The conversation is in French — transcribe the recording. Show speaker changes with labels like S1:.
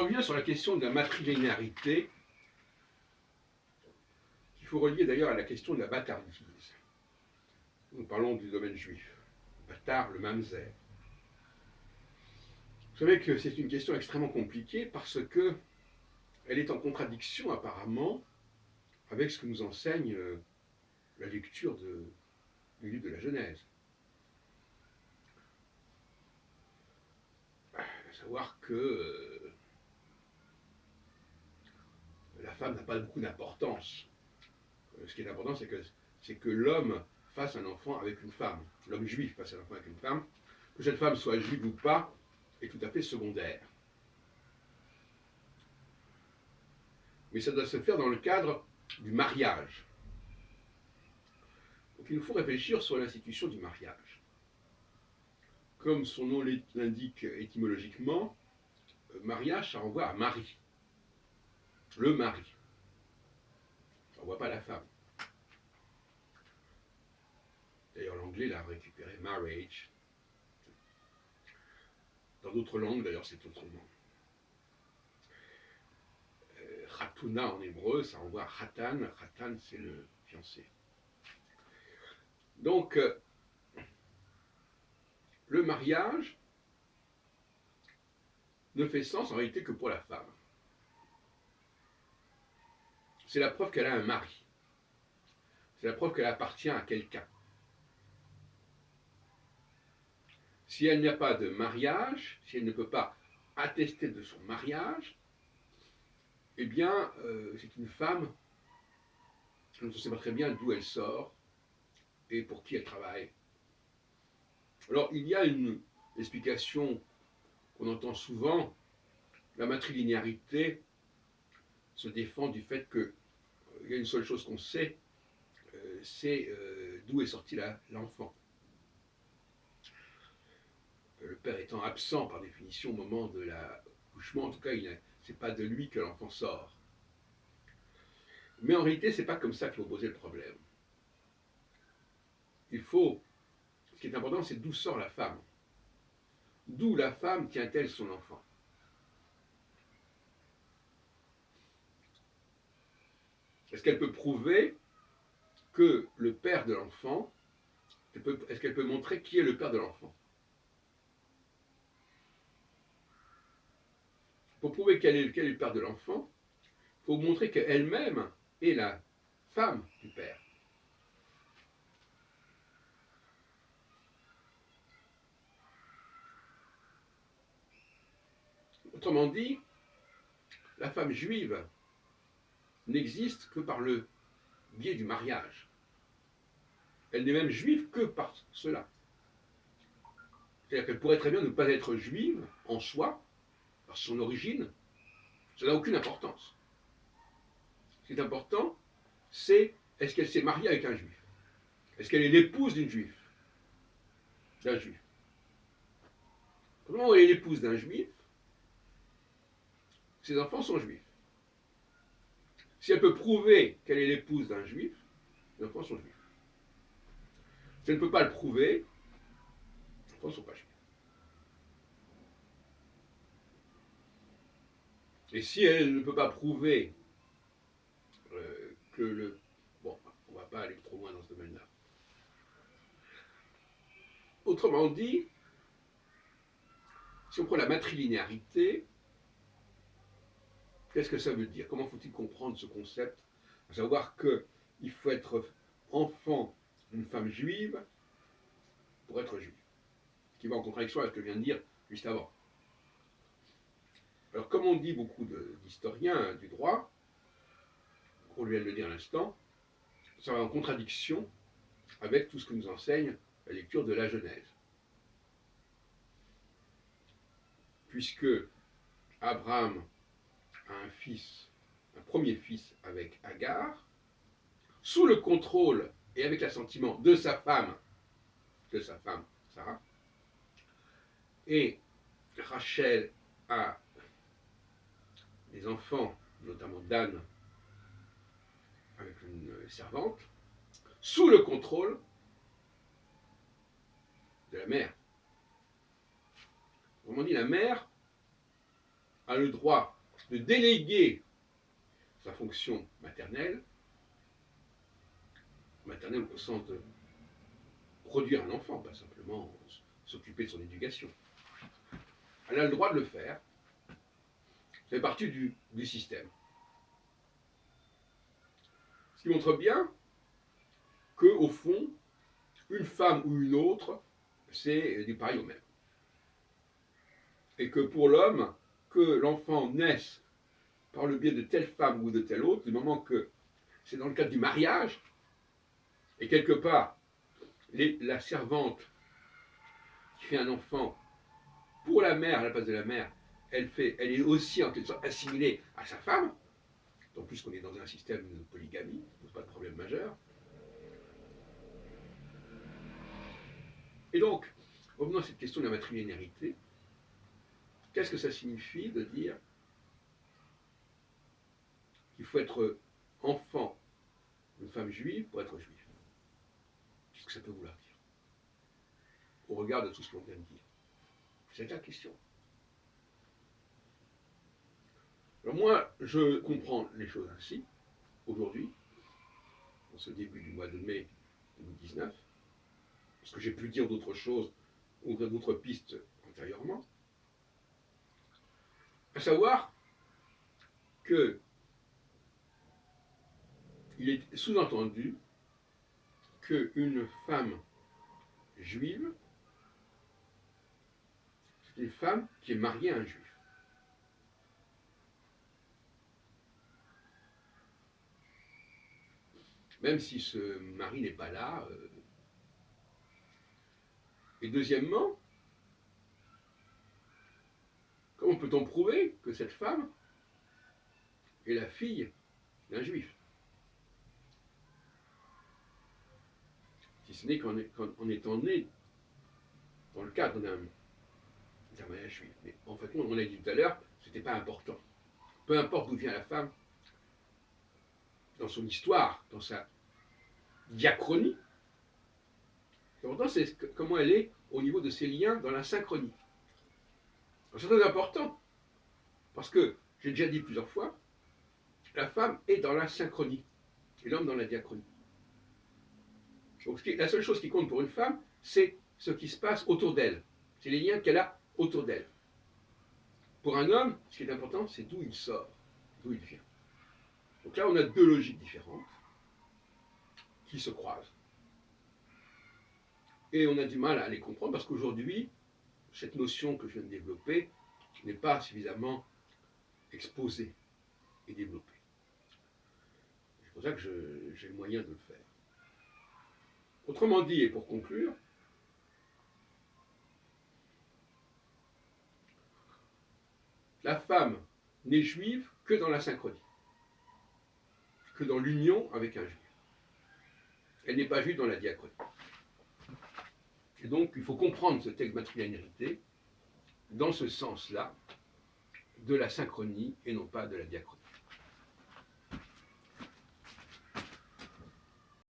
S1: revient sur la question de la matrilinéarité, qu'il faut relier d'ailleurs à la question de la bâtardise. Nous parlons du domaine juif. Bâtard, le mamzer. Vous savez que c'est une question extrêmement compliquée parce que elle est en contradiction apparemment avec ce que nous enseigne la lecture du livre de la Genèse. À savoir que la femme n'a pas beaucoup d'importance. Ce qui est important, c'est que l'homme fasse un enfant avec une femme. L'homme juif fasse un enfant avec une femme. Que cette femme soit juive ou pas est tout à fait secondaire. Mais ça doit se faire dans le cadre du mariage. Donc il nous faut réfléchir sur l'institution du mariage. Comme son nom l'indique étymologiquement, mariage, ça renvoie à mari. Le mari. Ça ne renvoie pas à la femme. D'ailleurs, l'anglais l'a récupéré, marriage. Dans d'autres langues, d'ailleurs, c'est autrement. Khatuna en hébreu, ça renvoie à Khatan. Khatan, c'est le fiancé. Donc, le mariage ne fait sens en réalité que pour la femme. C'est la preuve qu'elle a un mari. C'est la preuve qu'elle appartient à quelqu'un. Si elle n'a pas de mariage, si elle ne peut pas attester de son mariage, eh bien, c'est une femme dont on ne sait pas très bien d'où elle sort et pour qui elle travaille. Alors, il y a une explication qu'on entend souvent. La matrilinéarité se défend du fait qu'il y a une seule chose qu'on sait, c'est d'où est sorti l'enfant. Le père étant absent par définition au moment de l'accouchement, en tout cas, ce n'est pas de lui que l'enfant sort. Mais en réalité, ce n'est pas comme ça qu'il faut poser le problème. Ce qui est important, c'est d'où sort la femme. D'où la femme tient-elle son enfant? Est-ce qu'elle peut prouver que le père de l'enfant, est-ce qu'elle peut montrer qui est le père de l'enfant? Pour prouver quel est le père de l'enfant, il faut montrer qu'elle-même est la femme du père. Autrement dit, la femme juive n'existe que par le biais du mariage. Elle n'est même juive que par cela. C'est-à-dire qu'elle pourrait très bien ne pas être juive en soi, par son origine, ça n'a aucune importance. Ce qui est important, c'est est-ce qu'elle s'est mariée avec un juif? Est-ce qu'elle est l'épouse d'un juif? Au moment où elle est l'épouse d'un juif, ses enfants sont juifs. Si elle peut prouver qu'elle est l'épouse d'un juif, les enfants sont juifs. Si elle ne peut pas le prouver, les enfants ne sont pas juifs. Et si elle ne peut pas prouver que le... Bon, on ne va pas aller trop loin dans ce domaine-là. Autrement dit, si on prend la matrilinéarité, qu'est-ce que ça veut dire? Comment faut-il comprendre ce concept? À savoir qu'il faut être enfant d'une femme juive pour être juif. Ce qui va en contradiction avec ce que je viens de dire juste avant. Alors, comme on dit beaucoup d'historiens du droit, on vient de le dire à l'instant, ça va en contradiction avec tout ce que nous enseigne la lecture de la Genèse. Puisque Abraham a un premier fils avec Agar, sous le contrôle et avec l'assentiment de sa femme Sarah, et Rachel a des enfants, notamment Dan, avec une servante, sous le contrôle de la mère. Autrement dit, la mère a le droit de déléguer sa fonction maternelle au sens de produire un enfant, pas simplement s'occuper de son éducation. Elle a le droit de le faire. Ça fait partie du système. Ce qui montre bien qu'au fond, une femme ou une autre, c'est du pareil au même. Et que pour l'homme, que l'enfant naisse par le biais de telle femme ou de telle autre, du moment que c'est dans le cadre du mariage, et quelque part, la servante qui fait un enfant pour la mère, à la place de la mère, elle est aussi en quelque sorte assimilée à sa femme, donc puisqu'on est dans un système de polygamie, ce n'est pas de problème majeur. Et donc, revenons à cette question de la matrilinéarité, qu'est-ce que ça signifie de dire qu'il faut être enfant d'une femme juive pour être juif? Qu'est-ce que ça peut vouloir dire au regard de tout ce qu'on vient de dire? C'est la question. Alors moi, je comprends les choses ainsi, aujourd'hui, en ce début du mois de mai 2019, parce que j'ai pu dire d'autres choses, ouvrir d'autres pistes antérieurement, à savoir que il est sous-entendu qu'une femme juive, c'est une femme qui est mariée à un juif. Même si ce mari n'est pas là. Et deuxièmement, comment peut-on prouver que cette femme est la fille d'un juif? Si ce n'est qu'en étant né dans le cadre d'un mariage juif. Mais en fait, on l'a dit tout à l'heure, ce n'était pas important. Peu importe d'où vient la femme, dans son histoire, dans sa diachronie, l'important c'est comment elle est au niveau de ses liens dans la synchronie. C'est très important, parce que, j'ai déjà dit plusieurs fois, la femme est dans la synchronie, et l'homme dans la diachronie. Donc la seule chose qui compte pour une femme, c'est ce qui se passe autour d'elle. C'est les liens qu'elle a autour d'elle. Pour un homme, ce qui est important, c'est d'où il sort, d'où il vient. Donc là, on a deux logiques différentes qui se croisent. Et on a du mal à les comprendre parce qu'aujourd'hui, cette notion que je viens de développer n'est pas suffisamment exposée et développée. C'est pour ça que j'ai le moyen de le faire. Autrement dit, et pour conclure, la femme n'est juive que dans la synchronie, que dans l'union avec un juif. Elle n'est pas juive dans la diachronie. Et donc, il faut comprendre ce texte matrilinéarité dans ce sens-là, de la synchronie et non pas de la diachronie.